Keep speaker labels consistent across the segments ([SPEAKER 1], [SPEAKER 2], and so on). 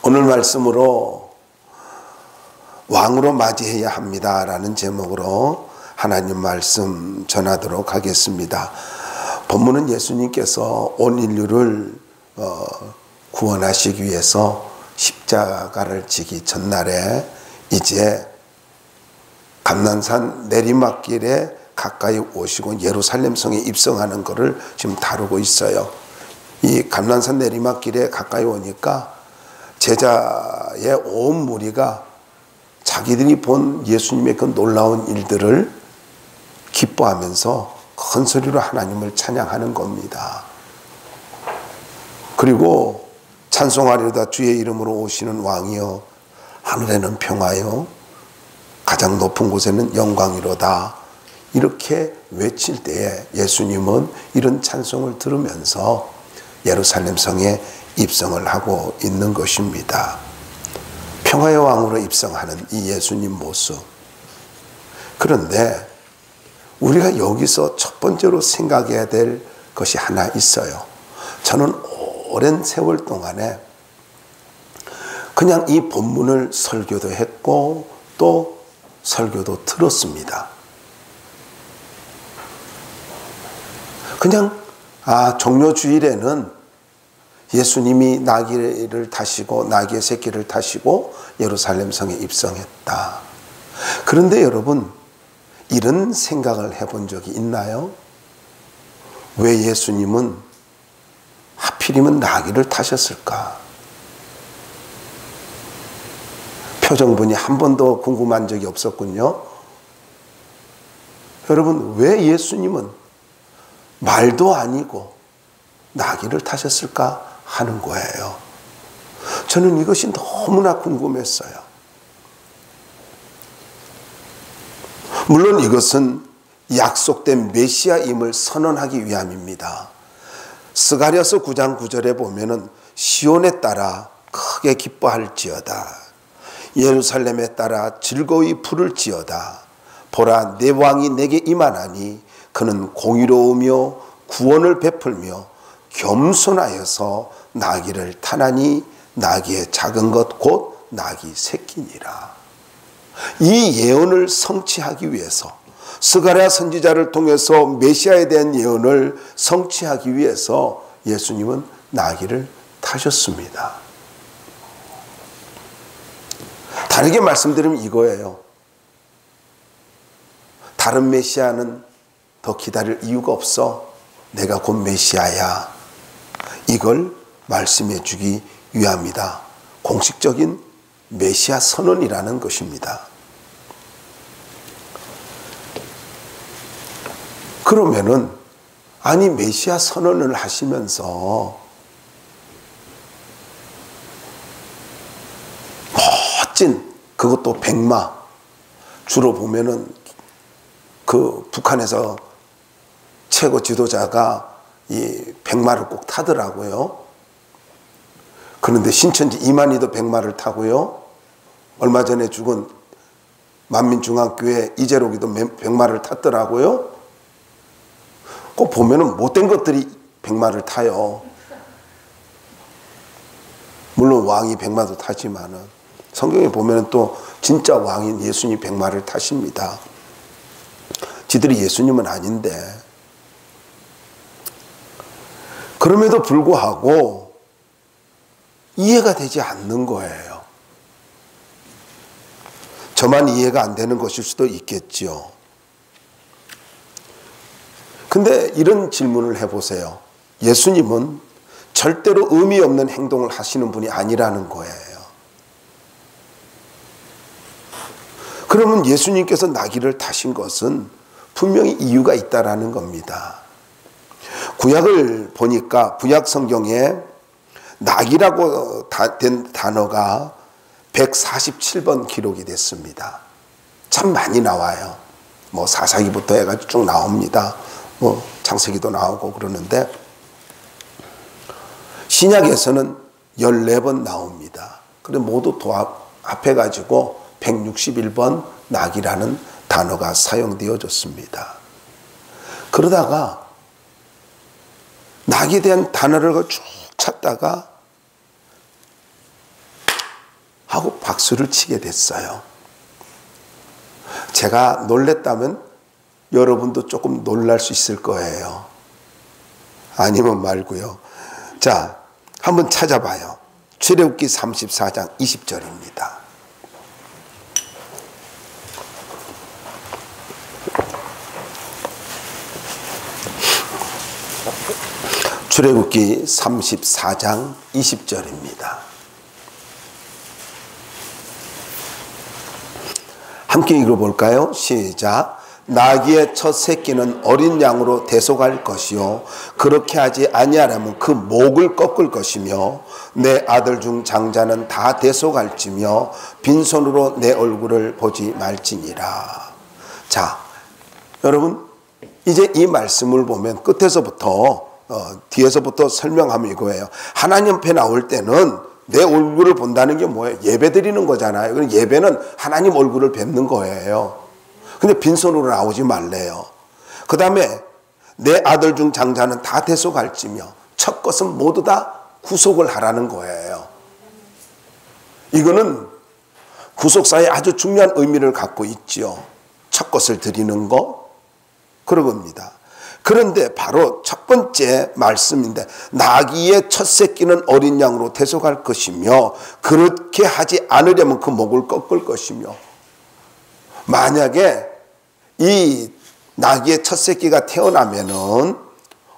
[SPEAKER 1] 오늘 말씀으로 왕으로 맞이해야 합니다라는 제목으로 하나님 말씀 전하도록 하겠습니다. 본문은 예수님께서 온 인류를 구원하시기 위해서 십자가를 지기 전날에 이제 감난산 내리막길에 가까이 오시고 예루살렘 성에 입성하는 것을 지금 다루고 있어요. 이 감난산 내리막길에 가까이 오니까 제자의 온 무리가 자기들이 본 예수님의 그 놀라운 일들을 기뻐하면서 큰 소리로 하나님을 찬양하는 겁니다. 그리고 찬송하리로다 주의 이름으로 오시는 왕이여 하늘에는 평화요 가장 높은 곳에는 영광이로다 이렇게 외칠 때에 예수님은 이런 찬송을 들으면서 예루살렘 성에 입성을 하고 있는 것입니다. 평화의 왕으로 입성하는 이 예수님 모습. 그런데 우리가 여기서 첫 번째로 생각해야 될 것이 하나 있어요. 저는 오랜 세월 동안에 그냥 이 본문을 설교도 했고 또 설교도 들었습니다. 그냥 종료주일에는 예수님이 나귀를 타시고 나귀의 새끼를 타시고 예루살렘 성에 입성했다. 그런데 여러분 이런 생각을 해본 적이 있나요? 왜 예수님은 하필이면 나귀를 타셨을까? 표정분이 한 번도 궁금한 적이 없었군요. 여러분 왜 예수님은 말도 아니고 나귀를 타셨을까 하는 거예요. 저는 이것이 너무나 궁금했어요. 물론 이것은 약속된 메시아임을 선언하기 위함입니다. 스가랴서 9장 9절에 보면은 시온에 따라 크게 기뻐할지어다 예루살렘에 따라 즐거이 부를지어다 보라 내 왕이 내게 임하나니 그는 공의로우며 구원을 베풀며 겸손하여서 나귀를 타나니 나귀의 작은 것 곧 나귀 새끼니라. 이 예언을 성취하기 위해서 스가랴 선지자를 통해서 메시아에 대한 예언을 성취하기 위해서 예수님은 나귀를 타셨습니다. 다르게 말씀드리면 이거예요. 다른 메시아는 더 기다릴 이유가 없어. 내가 곧 메시아야. 이걸 말씀해 주기 위함이다. 공식적인 메시아 선언이라는 것입니다. 그러면은 아니 메시아 선언을 하시면서 멋진 그것도 백마 주로 보면은 그 북한에서 최고 지도자가 이 백마를 꼭 타더라고요. 그런데 신천지 이만희도 백마를 타고요. 얼마 전에 죽은 만민중앙교회 이재록이도 백마를 탔더라고요. 꼭 보면은 못된 것들이 백마를 타요. 물론 왕이 백마도 타지만은 성경에 보면은 또 진짜 왕인 예수님 백마를 타십니다. 지들이 예수님은 아닌데 그럼에도 불구하고 이해가 되지 않는 거예요. 저만 이해가 안 되는 것일 수도 있겠죠. 근데 이런 질문을 해보세요. 예수님은 절대로 의미 없는 행동을 하시는 분이 아니라는 거예요. 그러면 예수님께서 나귀를 타신 것은 분명히 이유가 있다라는 겁니다. 구약을 보니까 구약 성경에 나귀라고 된 단어가 147번 기록이 됐습니다. 참 많이 나와요. 뭐 사사기부터 해가지고 쭉 나옵니다. 뭐 창세기도 나오고 그러는데 신약에서는 14번 나옵니다. 그래 모두 합해가지고 161번 나귀라는 단어가 사용되어졌습니다. 그러다가 낙에 대한 단어를 쭉 찾다가 하고 박수를 치게 됐어요. 제가 놀랬다면 여러분도 조금 놀랄 수 있을 거예요. 아니면 말고요. 자, 한번 찾아봐요. 출애굽기 34장 20절입니다. 출애굽기 34장 20절입니다. 함께 읽어볼까요? 시작. 나귀의 첫 새끼는 어린 양으로 대속할 것이요 그렇게 하지 아니하려면 그 목을 꺾을 것이며 내 아들 중 장자는 다 대속할지며 빈손으로 내 얼굴을 보지 말지니라. 자, 여러분 이제 이 말씀을 보면 끝에서부터 뒤에서부터 설명하면 이거예요. 하나님 앞에 나올 때는 내 얼굴을 본다는 게 뭐예요? 예배 드리는 거잖아요. 그럼 예배는 하나님 얼굴을 뵙는 거예요. 근데 빈손으로 나오지 말래요. 그 다음에 내 아들 중 장자는 다 대속할지며 첫 것은 모두 다 구속을 하라는 거예요. 이거는 구속사에 아주 중요한 의미를 갖고 있죠. 첫 것을 드리는 거 그런 겁니다. 그런데 바로 첫 번째 말씀인데 나귀의 첫 새끼는 어린 양으로 대속할 것이며 그렇게 하지 않으려면 그 목을 꺾을 것이며 만약에 이 나귀의 첫 새끼가 태어나면은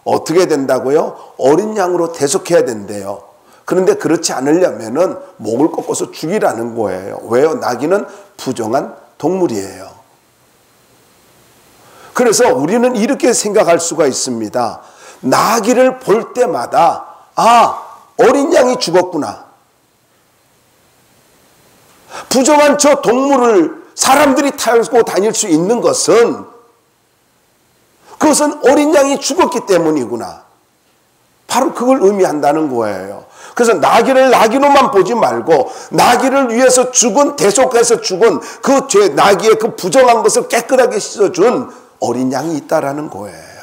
[SPEAKER 1] 어떻게 된다고요? 어린 양으로 대속해야 된대요. 그런데 그렇지 않으려면은 목을 꺾어서 죽이라는 거예요. 왜요? 나귀는 부정한 동물이에요. 그래서 우리는 이렇게 생각할 수가 있습니다. 나귀를 볼 때마다 어린 양이 죽었구나. 부정한 저 동물을 사람들이 타고 다닐 수 있는 것은 그것은 어린 양이 죽었기 때문이구나. 바로 그걸 의미한다는 거예요. 그래서 나귀를 나귀로만 보지 말고 나귀를 위해서 죽은 대속해서 죽은 그 죄 나귀의 그 부정한 것을 깨끗하게 씻어준 어린 양이 있다라는 거예요.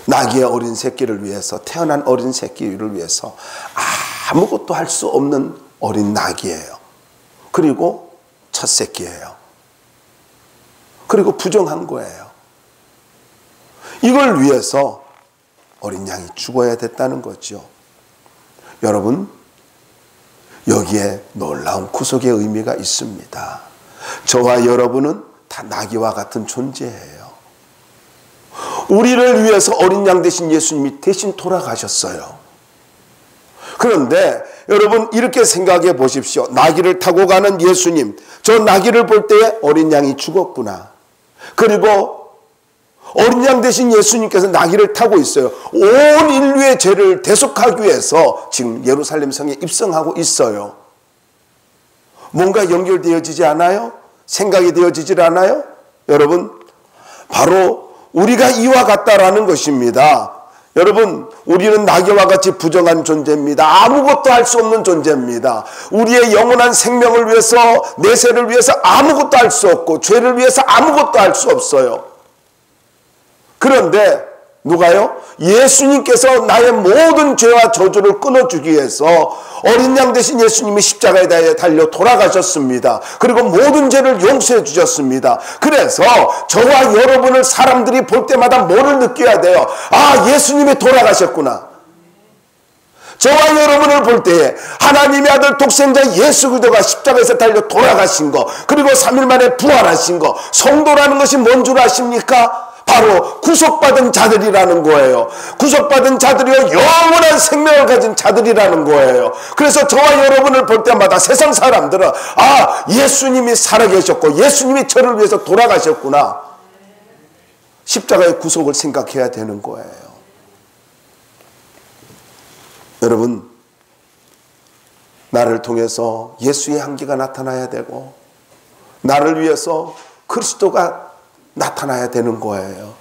[SPEAKER 1] 나귀의 어린 새끼를 위해서 태어난 어린 새끼를 위해서 아무것도 할 수 없는 어린 나귀예요. 그리고 첫 새끼예요. 그리고 부정한 거예요. 이걸 위해서 어린 양이 죽어야 됐다는 거죠. 여러분 여기에 놀라운 구속의 의미가 있습니다. 저와 여러분은 다 나귀와 같은 존재예요. 우리를 위해서 어린 양 되신 예수님이 대신 돌아가셨어요. 그런데 여러분 이렇게 생각해 보십시오. 나귀를 타고 가는 예수님, 저 나귀를 볼 때에 어린 양이 죽었구나. 그리고 어린 양 되신 예수님께서 나귀를 타고 있어요. 온 인류의 죄를 대속하기 위해서 지금 예루살렘 성에 입성하고 있어요. 뭔가 연결되어지지 않아요? 생각이 되어지질 않아요? 여러분 바로 우리가 이와 같다라는 것입니다. 여러분 우리는 나귀와 같이 부정한 존재입니다. 아무것도 할 수 없는 존재입니다. 우리의 영원한 생명을 위해서 내세를 위해서 아무것도 할 수 없고 죄를 위해서 아무것도 할 수 없어요. 그런데 누가요? 예수님께서 나의 모든 죄와 저주를 끊어주기 위해서 어린 양 되신 예수님이 십자가에 달려 돌아가셨습니다. 그리고 모든 죄를 용서해 주셨습니다. 그래서 저와 여러분을 사람들이 볼 때마다 뭐를 느껴야 돼요? 예수님이 돌아가셨구나. 저와 여러분을 볼 때에 하나님의 아들 독생자 예수 그리스도가 십자가에서 달려 돌아가신 거, 그리고 3일 만에 부활하신 거, 성도라는 것이 뭔 줄 아십니까? 바로 구속받은 자들이라는 거예요. 구속받은 자들이요 영원한 생명을 가진 자들이라는 거예요. 그래서 저와 여러분을 볼 때마다 세상 사람들은 예수님이 살아계셨고 예수님이 저를 위해서 돌아가셨구나. 십자가의 구속을 생각해야 되는 거예요. 여러분 나를 통해서 예수의 향기가 나타나야 되고 나를 위해서 그리스도가 나타나야 되는 거예요.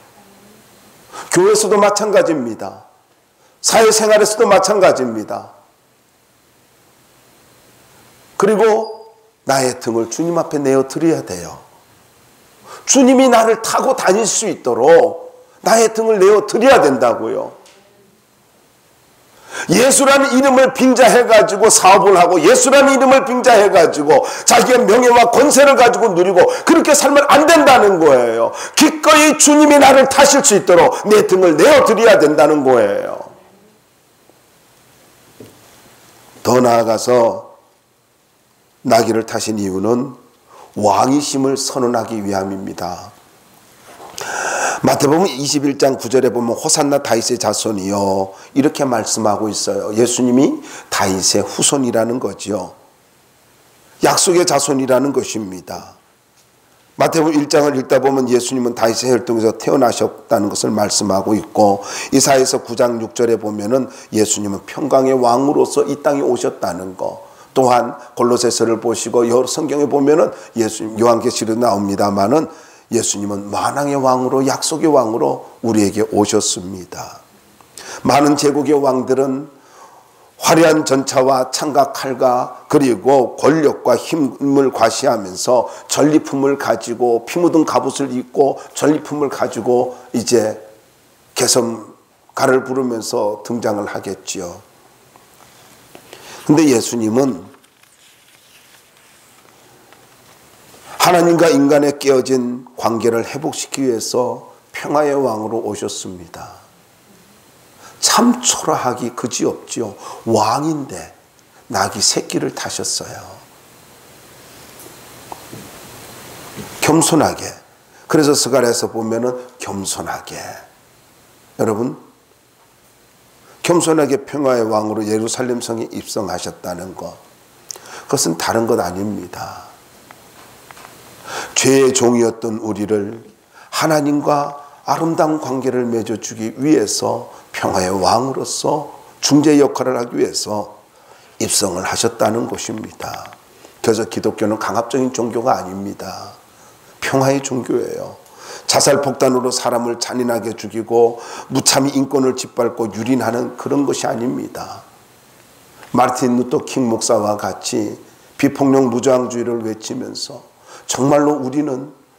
[SPEAKER 1] 교회에서도 마찬가지입니다. 사회생활에서도 마찬가지입니다. 그리고 나의 등을 주님 앞에 내어드려야 돼요. 주님이 나를 타고 다닐 수 있도록 나의 등을 내어드려야 된다고요. 예수라는 이름을 빙자해가지고 사업을 하고 예수라는 이름을 빙자해가지고 자기의 명예와 권세를 가지고 누리고 그렇게 살면 안 된다는 거예요. 기꺼이 주님이 나를 타실 수 있도록 내 등을 내어드려야 된다는 거예요. 더 나아가서 나귀를 타신 이유는 왕이심을 선언하기 위함입니다. 마태복음 21장 9절에 보면 호산나 다윗의 자손이요 이렇게 말씀하고 있어요. 예수님이 다윗의 후손이라는 거죠. 약속의 자손이라는 것입니다. 마태복음 1장을 읽다 보면 예수님은 다윗의 혈통에서 태어나셨다는 것을 말씀하고 있고 이사야서 9장 6절에 보면은 예수님은 평강의 왕으로서 이 땅에 오셨다는 거. 또한 골로새서를 보시고 여러 성경에 보면은 예수님 요한계시록 나옵니다만은 예수님은 만왕의 왕으로 약속의 왕으로 우리에게 오셨습니다. 많은 제국의 왕들은 화려한 전차와 창과 칼과 그리고 권력과 힘을 과시하면서 전리품을 가지고 피 묻은 갑옷을 입고 전리품을 가지고 이제 개성가를 부르면서 등장을 하겠지요. 근데 예수님은 하나님과 인간의 깨어진 관계를 회복시키기 위해서 평화의 왕으로 오셨습니다. 참 초라하기 그지없지요. 왕인데 나귀 새끼를 타셨어요. 겸손하게. 그래서 스가랴에서 보면은 겸손하게. 여러분, 겸손하게 평화의 왕으로 예루살렘 성에 입성하셨다는 것. 그것은 다른 것 아닙니다. 죄의 종이었던 우리를 하나님과 아름다운 관계를 맺어주기 위해서 평화의 왕으로서 중재 역할을 하기 위해서 입성을 하셨다는 것입니다. 그래서 기독교는 강압적인 종교가 아닙니다. 평화의 종교예요. 자살폭탄으로 사람을 잔인하게 죽이고 무참히 인권을 짓밟고 유린하는 그런 것이 아닙니다. 마르틴 루터 킹 목사와 같이 비폭력 무저항주의를 외치면서 정말로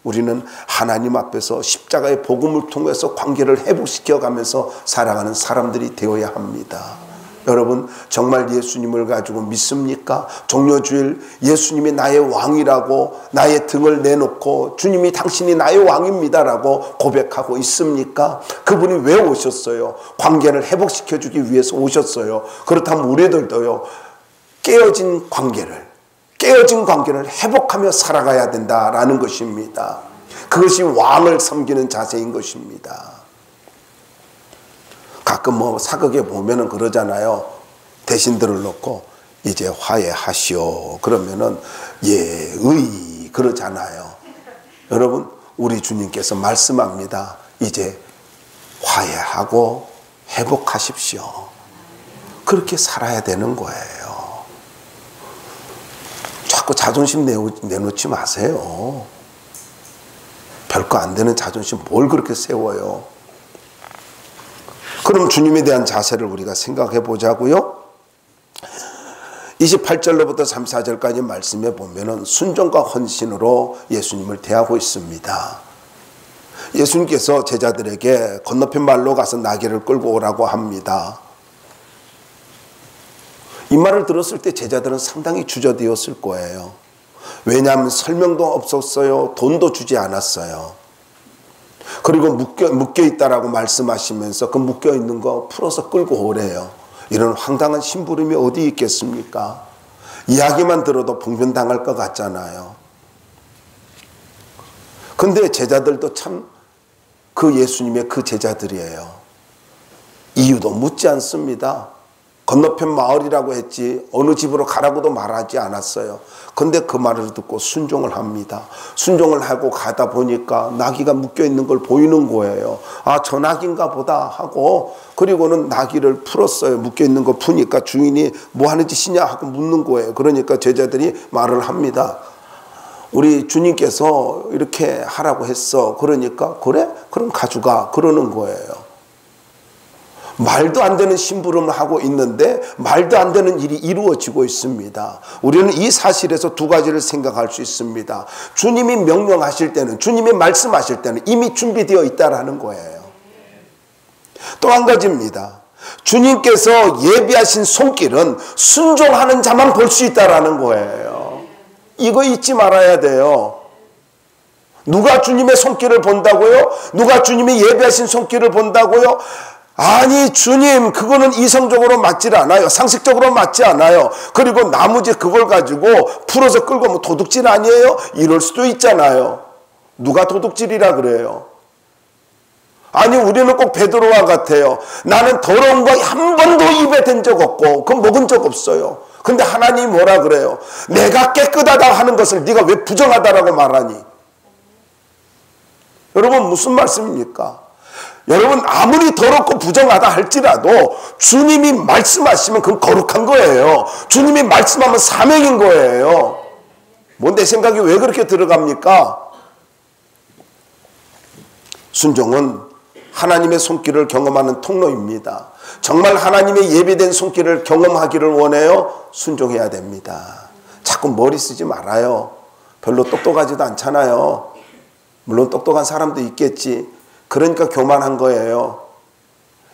[SPEAKER 1] 우리는 하나님 앞에서 십자가의 복음을 통해서 관계를 회복시켜가면서 살아가는 사람들이 되어야 합니다. 여러분, 정말 예수님을 가지고 믿습니까? 종려주일 예수님이 나의 왕이라고 나의 등을 내놓고 주님이 당신이 나의 왕입니다라고 고백하고 있습니까? 그분이 왜 오셨어요? 관계를 회복시켜주기 위해서 오셨어요. 그렇다면 우리들도요, 깨어진 관계를 회복하며 살아가야 된다라는 것입니다. 그것이 왕을 섬기는 자세인 것입니다. 가끔 사극에 보면은 그러잖아요. 대신들을 놓고 이제 화해하시오. 그러면은 의 그러잖아요. 여러분, 우리 주님께서 말씀합니다. 이제 화해하고 회복하십시오. 그렇게 살아야 되는 거예요. 자꾸 자존심 내놓지 마세요. 별거 안 되는 자존심 뭘 그렇게 세워요. 그럼 주님에 대한 자세를 우리가 생각해 보자고요. 28절로부터 34절까지 말씀해 보면은 순종과 헌신으로 예수님을 대하고 있습니다. 예수님께서 제자들에게 건너편 말로 가서 나귀를 끌고 오라고 합니다. 이 말을 들었을 때 제자들은 상당히 주저되었을 거예요. 왜냐하면 설명도 없었어요. 돈도 주지 않았어요. 그리고 묶여 있다라고 말씀하시면서 그 묶여 있는 거 풀어서 끌고 오래요. 이런 황당한 심부름이 어디 있겠습니까? 이야기만 들어도 봉변당할 것 같잖아요. 근데 제자들도 참 그 예수님의 그 제자들이에요. 이유도 묻지 않습니다. 건너편 마을이라고 했지 어느 집으로 가라고도 말하지 않았어요. 근데 그 말을 듣고 순종을 합니다. 순종을 하고 가다 보니까 나귀가 묶여있는 걸 보이는 거예요. 아, 저 나귀인가 보다 하고, 그리고는 나귀를 풀었어요. 묶여있는 거 푸니까 주인이 뭐 하는 짓이냐 하고 묻는 거예요. 그러니까 제자들이 말을 합니다. 우리 주님께서 이렇게 하라고 했어. 그러니까 그래? 그럼 가져가. 그러는 거예요. 말도 안 되는 심부름을 하고 있는데 말도 안 되는 일이 이루어지고 있습니다. 우리는 이 사실에서 두 가지를 생각할 수 있습니다. 주님이 명령하실 때는, 주님이 말씀하실 때는 이미 준비되어 있다라는 거예요. 또 한 가지입니다. 주님께서 예비하신 손길은 순종하는 자만 볼 수 있다라는 거예요. 이거 잊지 말아야 돼요. 누가 주님의 손길을 본다고요? 누가 주님이 예비하신 손길을 본다고요? 아니, 주님, 그거는 이성적으로 맞지 않아요. 상식적으로 맞지 않아요. 그리고 나머지 그걸 가지고 풀어서 끌고 뭐 도둑질 아니에요? 이럴 수도 있잖아요. 누가 도둑질이라 그래요? 아니, 우리는 꼭 베드로와 같아요. 나는 더러운 거 한 번도 입에 댄 적 없고 그건 먹은 적 없어요. 근데 하나님이 뭐라 그래요? 내가 깨끗하다 하는 것을 네가 왜 부정하다라고 말하니? 여러분, 무슨 말씀입니까? 여러분, 아무리 더럽고 부정하다 할지라도 주님이 말씀하시면 그건 거룩한 거예요. 주님이 말씀하면 사명인 거예요. 뭐 내 생각이 왜 그렇게 들어갑니까? 순종은 하나님의 손길을 경험하는 통로입니다. 정말 하나님의 예비된 손길을 경험하기를 원해요? 순종해야 됩니다. 자꾸 머리 쓰지 말아요. 별로 똑똑하지도 않잖아요. 물론 똑똑한 사람도 있겠지. 그러니까 교만한 거예요.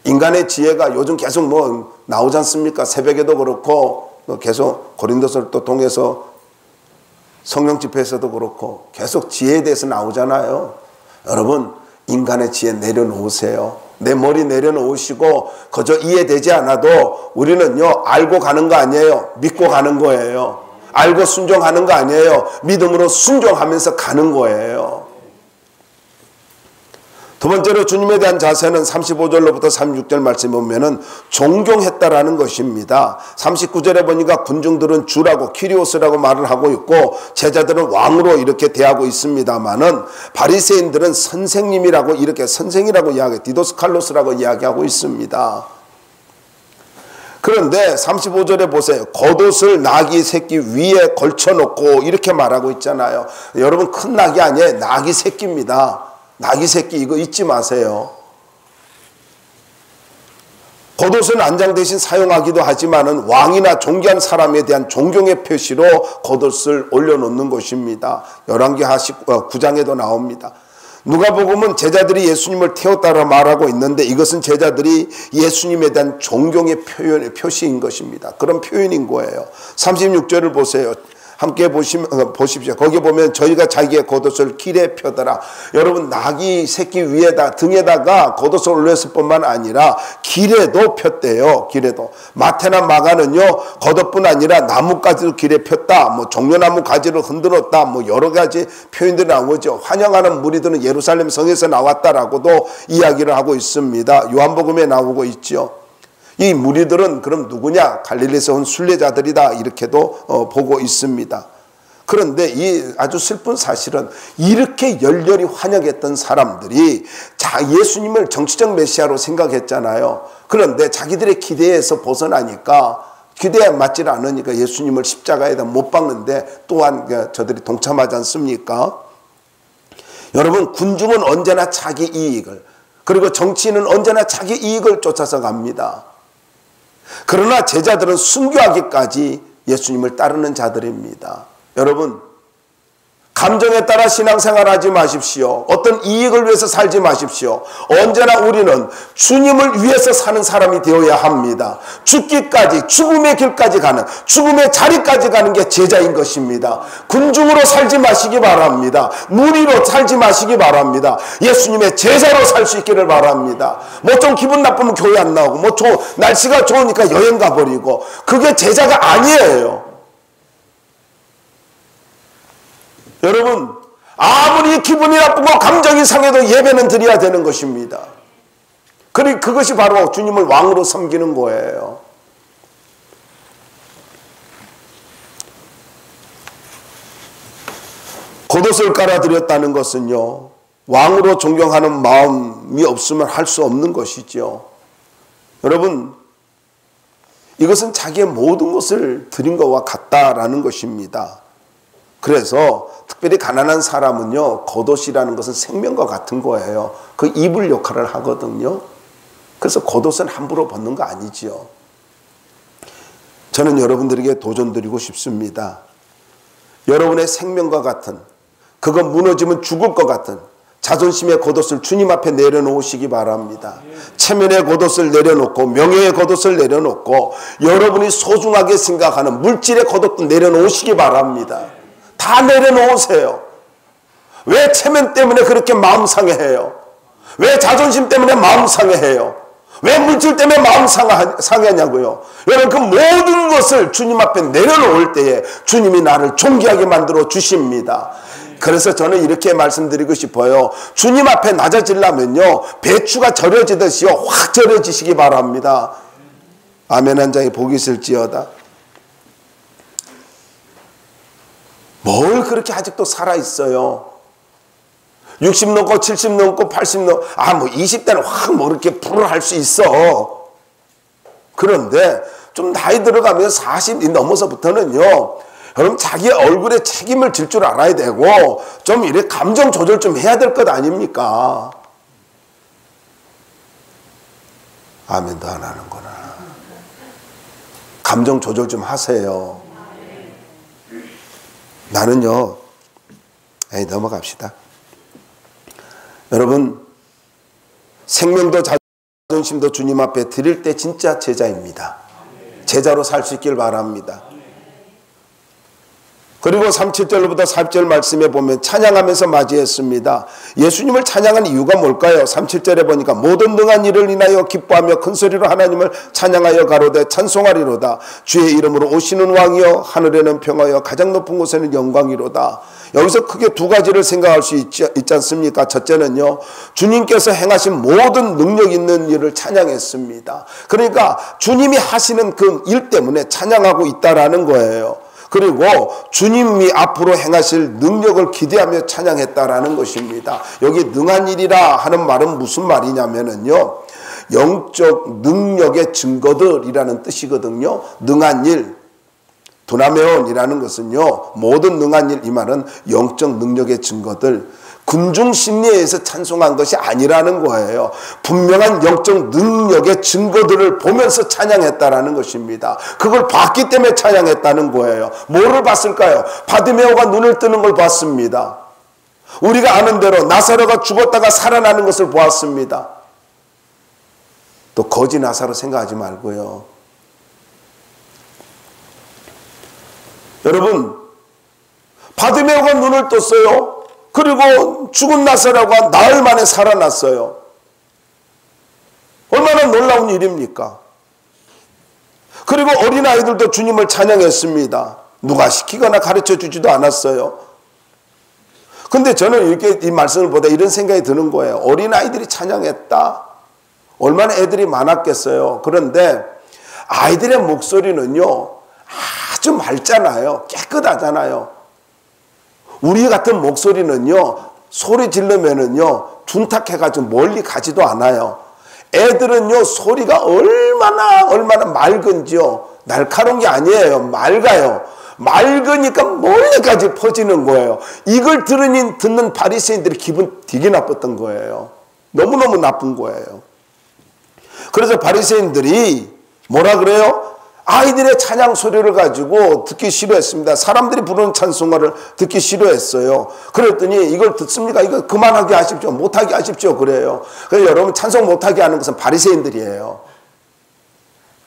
[SPEAKER 1] 인간의 지혜가 요즘 계속 뭐 나오지 않습니까? 새벽에도 그렇고 계속 고린도서를 또 통해서 성령 집회에서도 그렇고 계속 지혜에 대해서 나오잖아요. 여러분, 인간의 지혜 내려놓으세요. 내 머리 내려놓으시고 그저 이해되지 않아도 우리는요, 알고 가는 거 아니에요. 믿고 가는 거예요. 알고 순종하는 거 아니에요. 믿음으로 순종하면서 가는 거예요. 두 번째로 주님에 대한 자세는 35절로부터 36절 말씀에 보면은 존경했다라는 것입니다. 39절에 보니까 군중들은 주라고 키리오스라고 말을 하고 있고 제자들은 왕으로 이렇게 대하고 있습니다만은 바리새인들은 선생님이라고 이렇게 선생이라고 이야기, 디도스칼로스라고 이야기하고 있습니다. 그런데 35절에 보세요. 겉옷을 나귀 새끼 위에 걸쳐놓고 이렇게 말하고 있잖아요. 여러분, 큰 낙이 아니에요. 나귀 새끼입니다. 나귀 새끼 이거 잊지 마세요. 겉옷은 안장 대신 사용하기도 하지만은 왕이나 존귀한 사람에 대한 존경의 표시로 겉옷을 올려놓는 것입니다. 열왕기 9장에도 나옵니다. 누가복음은 제자들이 예수님을 태웠다라 말하고 있는데 이것은 제자들이 예수님에 대한 존경의 표시인 것입니다. 그런 표현인 거예요. 36절을 보세요. 함께 보십시오. 거기 보면 저희가 자기의 겉옷을 길에 펴더라. 여러분, 나귀 새끼 위에다 등에다가 겉옷을 올렸을 뿐만 아니라 길에도 폈대요. 길에도. 마태나 마가는요, 겉옷뿐 아니라 나뭇가지도 길에 폈다. 뭐 종려나무 가지를 흔들었다. 뭐 여러 가지 표현들이 나오죠. 환영하는 무리들은 예루살렘 성에서 나왔다라고도 이야기를 하고 있습니다. 요한복음에 나오고 있죠. 이 무리들은 그럼 누구냐? 갈릴리에서 온 순례자들이다. 이렇게도 보고 있습니다. 그런데 이 아주 슬픈 사실은 이렇게 열렬히 환영했던 사람들이 예수님을 정치적 메시아로 생각했잖아요. 그런데 자기들의 기대에서 벗어나니까, 기대에 맞지 않으니까 예수님을 십자가에다 못 박는데 또한 저들이 동참하지 않습니까? 여러분, 군중은 언제나 자기 이익을, 그리고 정치인은 언제나 자기 이익을 쫓아서 갑니다. 그러나 제자들은 순교하기까지 예수님을 따르는 자들입니다. 여러분, 감정에 따라 신앙생활하지 마십시오. 어떤 이익을 위해서 살지 마십시오. 언제나 우리는 주님을 위해서 사는 사람이 되어야 합니다. 죽기까지, 죽음의 길까지 가는, 죽음의 자리까지 가는 게 제자인 것입니다. 군중으로 살지 마시기 바랍니다. 무리로 살지 마시기 바랍니다. 예수님의 제자로 살 수 있기를 바랍니다. 뭐 좀 기분 나쁘면 교회 안 나오고, 뭐 날씨가 좋으니까 여행 가버리고, 그게 제자가 아니에요. 여러분, 아무리 기분이 나쁘고 감정이 상해도 예배는 드려야 되는 것입니다. 그것이 바로 주님을 왕으로 섬기는 거예요. 겉옷을 깔아드렸다는 것은요, 왕으로 존경하는 마음이 없으면 할 수 없는 것이죠. 여러분, 이것은 자기의 모든 것을 드린 것과 같다라는 것입니다. 그래서 특별히 가난한 사람은요, 겉옷이라는 것은 생명과 같은 거예요. 그 이불 역할을 하거든요. 그래서 겉옷은 함부로 벗는 거 아니지요. 저는 여러분들에게 도전드리고 싶습니다. 여러분의 생명과 같은, 그거 무너지면 죽을 것 같은 자존심의 겉옷을 주님 앞에 내려놓으시기 바랍니다. 체면의 겉옷을 내려놓고 명예의 겉옷을 내려놓고 여러분이 소중하게 생각하는 물질의 겉옷도 내려놓으시기 바랍니다. 다 내려놓으세요. 왜 체면 때문에 그렇게 마음 상해해요? 왜 자존심 때문에 마음 상해해요? 왜 물질 때문에 마음 상하냐고요? 여러분, 그 모든 것을 주님 앞에 내려놓을 때에 주님이 나를 존귀하게 만들어 주십니다. 그래서 저는 이렇게 말씀드리고 싶어요. 주님 앞에 낮아지려면요, 배추가 절여지듯이요 확 절여지시기 바랍니다. 아멘 한 장이 복이 있을지어다. 뭘 그렇게 아직도 살아있어요? 60 넘고 70 넘고 80 넘고 뭐 20대는 확 뭐 이렇게 불을 할 수 있어. 그런데 좀 나이 들어가면서 40이 넘어서부터는요, 여러분 자기 얼굴에 책임을 질 줄 알아야 되고 좀 이래 감정 조절 좀 해야 될 것 아닙니까? 아멘도 안 하는구나. 감정 조절 좀 하세요. 나는요, 넘어갑시다. 여러분, 생명도 자존심도 주님 앞에 드릴 때 진짜 제자입니다. 제자로 살 수 있길 바랍니다. 그리고 37절로부터 40절 말씀에 보면 찬양하면서 맞이했습니다. 예수님을 찬양한 이유가 뭘까요? 37절에 보니까 모든 능한 일을 인하여 기뻐하며 큰소리로 하나님을 찬양하여 가로되 찬송하리로다. 주의 이름으로 오시는 왕이여 하늘에는 평화여 가장 높은 곳에는 영광이로다. 여기서 크게 두 가지를 생각할 수 있지 않습니까? 첫째는요, 주님께서 행하신 모든 능력 있는 일을 찬양했습니다. 그러니까 주님이 하시는 그 일 때문에 찬양하고 있다라는 거예요. 그리고 주님이 앞으로 행하실 능력을 기대하며 찬양했다라는 것입니다. 여기 능한 일이라 하는 말은 무슨 말이냐면요, 영적 능력의 증거들이라는 뜻이거든요. 능한 일, 두나메온이라는 것은요, 모든 능한 일, 이 말은 영적 능력의 증거들, 군중 심리에서 찬송한 것이 아니라는 거예요. 분명한 영적 능력의 증거들을 보면서 찬양했다라는 것입니다. 그걸 봤기 때문에 찬양했다는 거예요. 뭐를 봤을까요? 바디메오가 눈을 뜨는 걸 봤습니다. 우리가 아는 대로 나사로가 죽었다가 살아나는 것을 보았습니다. 또 거지 나사로 생각하지 말고요. 여러분, 바디메오가 눈을 떴어요. 그리고 죽은 나사로가 나흘 만에 살아났어요. 얼마나 놀라운 일입니까? 그리고 어린아이들도 주님을 찬양했습니다. 누가 시키거나 가르쳐 주지도 않았어요. 근데 저는 이렇게 이 말씀을 보다 이런 생각이 드는 거예요. 어린아이들이 찬양했다. 얼마나 애들이 많았겠어요. 그런데 아이들의 목소리는요, 아주 맑잖아요. 깨끗하잖아요. 우리 같은 목소리는요, 소리 지르면은요, 둔탁해가지고 멀리 가지도 않아요. 애들은요, 소리가 얼마나 맑은지요. 날카로운 게 아니에요. 맑아요. 맑으니까 멀리까지 퍼지는 거예요. 이걸 듣는 바리새인들이 기분 되게 나빴던 거예요. 너무너무 나쁜 거예요. 그래서 바리새인들이 뭐라 그래요? 아이들의 찬양 소리를 가지고 듣기 싫어했습니다. 사람들이 부르는 찬송가를 듣기 싫어했어요. 그랬더니 이걸 듣습니까? 이거 그만하게 하십시오. 못하게 하십시오. 그래요. 그래서 여러분, 찬송 못하게 하는 것은 바리새인들이에요.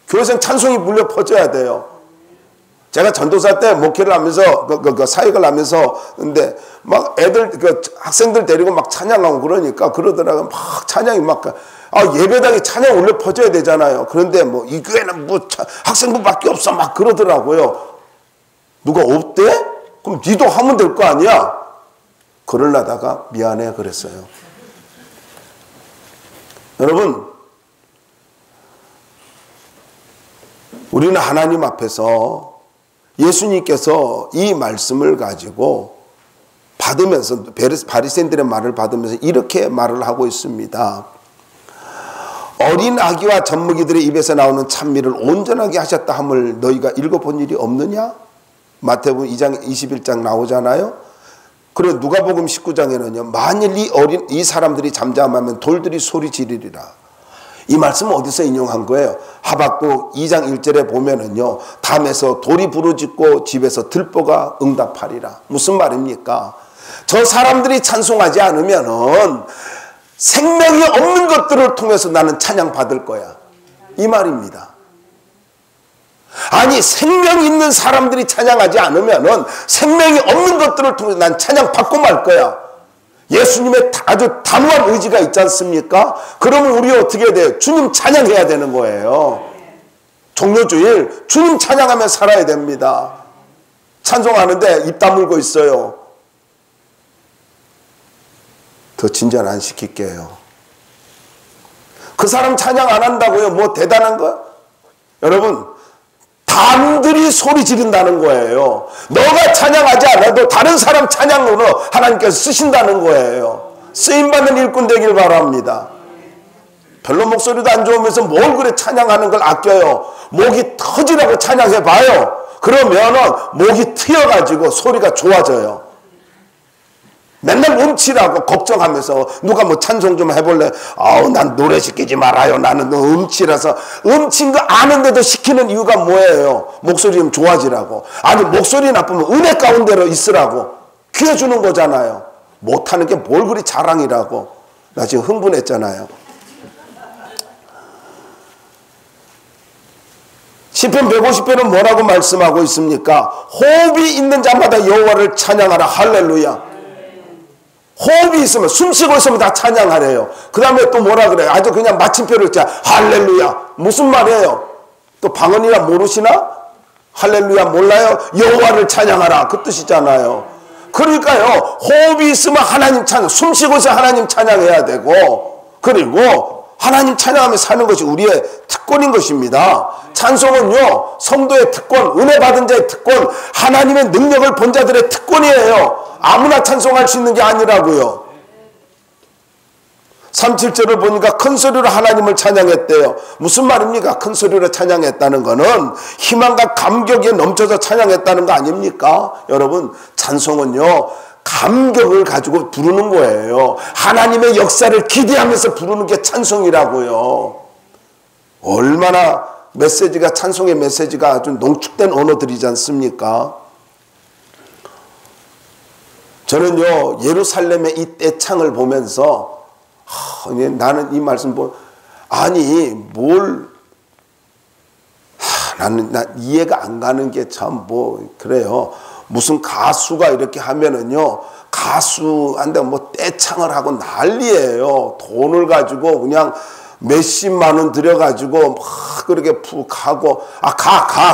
[SPEAKER 1] 교회에서는 찬송이 물려 퍼져야 돼요. 제가 전도사 때 목회를 하면서 사역을 하면서 근데 막 애들 학생들 데리고 막 찬양하고 그러더라고요. 막 찬양이 막 예배당에 찬양 올려 퍼져야 되잖아요. 그런데 뭐 이 교회는 뭐 학생부밖에 없어 막 그러더라고요. 누가 없대? 그럼 니도 하면 될 거 아니야? 그러려다가 미안해 그랬어요. 여러분, 우리는 하나님 앞에서 예수님께서 이 말씀을 가지고 받으면서, 바리새인들의 말을 받으면서 이렇게 말을 하고 있습니다. 어린 아기와 젖먹이들의 입에서 나오는 찬미를 온전하게 하셨다 함을 너희가 읽어본 일이 없느냐? 마태복음 2장 21장 나오잖아요. 그리고 누가복음 19장에는요. 만일 이 사람들이 잠잠하면 돌들이 소리 지르리라. 이 말씀은 어디서 인용한 거예요? 하박국 2장 1절에 보면은요. 담에서 돌이 부르짖고 집에서 들보가 응답하리라. 무슨 말입니까? 저 사람들이 찬송하지 않으면은 생명이 없는 것들을 통해서 나는 찬양 받을 거야. 이 말입니다. 아니, 생명 있는 사람들이 찬양하지 않으면은 생명이 없는 것들을 통해서 난 찬양 받고 말 거야. 예수님의 아주 단호한 의지가 있지 않습니까? 그러면 우리 어떻게 해야 돼요? 주님 찬양해야 되는 거예요. 종료주일 주님 찬양하며 살아야 됩니다. 찬송하는데 입 다물고 있어요. 더 진전 안 시킬게요. 그 사람 찬양 안 한다고요? 뭐 대단한 거? 여러분, 남들이 소리 지른다는 거예요. 너가 찬양하지 않아도 다른 사람 찬양으로 하나님께서 쓰신다는 거예요. 쓰임받는 일꾼 되길 바랍니다. 별로 목소리도 안 좋으면서 뭘 그래 찬양하는 걸 아껴요. 목이 터지라고 찬양해봐요. 그러면은 목이 트여가지고 소리가 좋아져요. 맨날 음치라고 걱정하면서 누가 뭐 찬송 좀 해볼래? 아우, 난 노래 시키지 말아요. 나는 음치라서. 음치인 거 아는데도 시키는 이유가 뭐예요? 목소리 좀 좋아지라고. 아니, 목소리 나쁘면 은혜 가운데로 있으라고 귀해 주는 거잖아요. 못하는 게 뭘 그리 자랑이라고. 나 지금 흥분했잖아요. 시편 150편은 뭐라고 말씀하고 있습니까? 호흡이 있는 자마다 여호와를 찬양하라. 할렐루야. 호흡이 있으면, 숨쉬고 있으면 다 찬양하래요. 그 다음에 또 뭐라 그래요? 아주 그냥 마침표를 짜. 할렐루야. 무슨 말이에요? 또 방언이라 모르시나? 할렐루야 몰라요? 여호와를 찬양하라. 그 뜻이잖아요. 그러니까요, 호흡이 있으면 하나님 찬양, 숨쉬고 있으면 하나님 찬양해야 되고, 그리고 하나님 찬양하며 사는 것이 우리의 특권인 것입니다. 찬송은요, 성도의 특권, 은혜 받은 자의 특권, 하나님의 능력을 본 자들의 특권이에요. 아무나 찬송할 수 있는 게 아니라고요. 37절을 보니까 큰 소리로 하나님을 찬양했대요. 무슨 말입니까? 큰 소리로 찬양했다는 거는 희망과 감격에 넘쳐서 찬양했다는 거 아닙니까? 여러분, 찬송은요, 감격을 가지고 부르는 거예요. 하나님의 역사를 기대하면서 부르는 게 찬송이라고요. 얼마나 메시지가, 찬송의 메시지가 아주 농축된 언어들이지 않습니까? 저는요, 예루살렘의 이 떼창을 보면서 나는 이 말씀 아니 나는 이해가 안 가는 게 참 그래요. 무슨 가수가 이렇게 하면은요, 가수한테 뭐 떼창을 하고 난리예요. 돈을 가지고 그냥 몇십만 원 들여가지고 막 그렇게 푹 하고,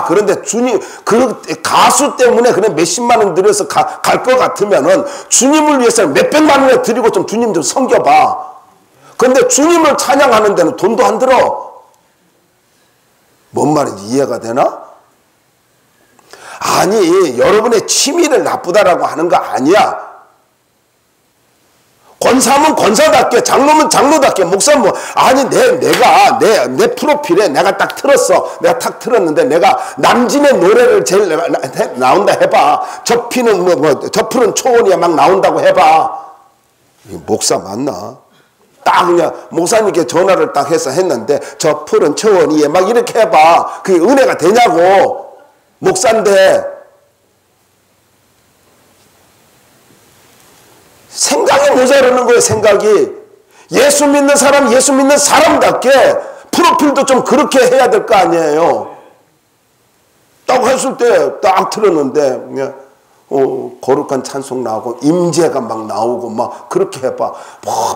[SPEAKER 1] 그런데 주님, 그 가수 때문에 그냥 몇십만 원 들여서 갈 것 같으면은 주님을 위해서 몇백만 원을 드리고 좀 주님 좀 섬겨봐. 그런데 주님을 찬양하는 데는 돈도 안 들어. 뭔 말인지 이해가 되나? 아니, 여러분의 취미를 나쁘다라고 하는 거 아니야. 권사면 권사답게, 장로면 장로답게, 목사면 아니, 내 프로필에 내가 딱 틀었어. 내가 딱 틀었는데 내가 남진의 노래를 제일 나온다 해봐. 저 피는 저 푸른 초원이야 막 나온다고 해봐. 목사 맞나? 딱 그냥 목사님께 전화를 딱 해서 했는데 저 푸른 초원이에 막 이렇게 해봐. 그게 은혜가 되냐고. 목사인데. 생각이 모자라는 거예요. 생각이. 예수 믿는 사람답게 프로필도 좀 그렇게 해야 될 거 아니에요. 딱 했을 때 딱 틀었는데 거룩한 찬송 나오고 임재가 막 나오고 막 그렇게 해봐.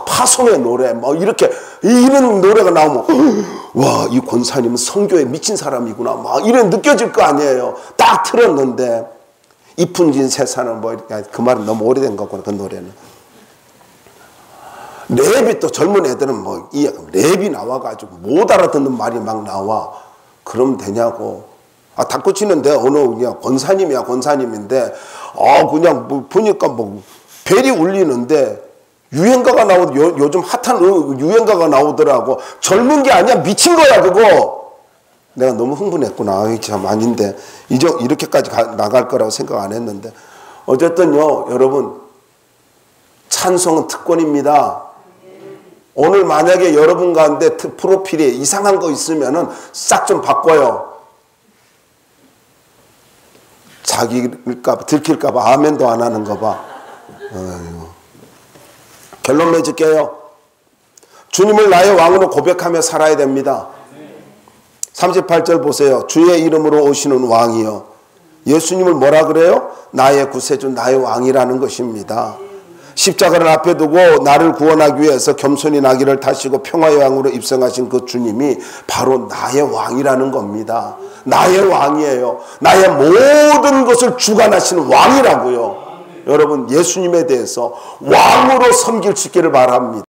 [SPEAKER 1] 파송의 노래 막 이렇게 이런 노래가 나오면 와, 이 권사님은 성교에 미친 사람이구나 막 이런 느껴질 거 아니에요. 딱 틀었는데 이푼진 세사는 그 말은 너무 오래된 거구나. 그 노래는. 랩이 또 젊은 애들은 랩이 나와가지고 못 알아듣는 말이 막 나와. 그러면 되냐고. 탁구 치는데 그냥 권사님인데 그냥 보니까 벨이 울리는데 유행가가 요즘 핫한 유행가가 나오더라고. 젊은 게 아니야. 미친 거야 그거. 내가 너무 흥분했구나. 참 아닌데 이렇게까지 나갈 거라고 생각 안 했는데. 어쨌든요, 여러분, 찬송은 특권입니다. 오늘 만약에 여러분 가운데 프로필에 이상한 거 있으면은 싹 좀 바꿔요. 들킬까봐 아멘도 안 하는 거 봐. 결론 맺을게요. 주님을 나의 왕으로 고백하며 살아야 됩니다. 38절 보세요. 주의 이름으로 오시는 왕이요. 예수님을 뭐라 그래요? 나의 구세주, 나의 왕이라는 것입니다. 십자가를 앞에 두고 나를 구원하기 위해서 겸손히 나귀를 타시고 평화의 왕으로 입성하신 그 주님이 바로 나의 왕이라는 겁니다. 나의 왕이에요. 나의 모든 것을 주관하시는 왕이라고요. 여러분, 예수님에 대해서 왕으로 섬길 수 있기를 바랍니다.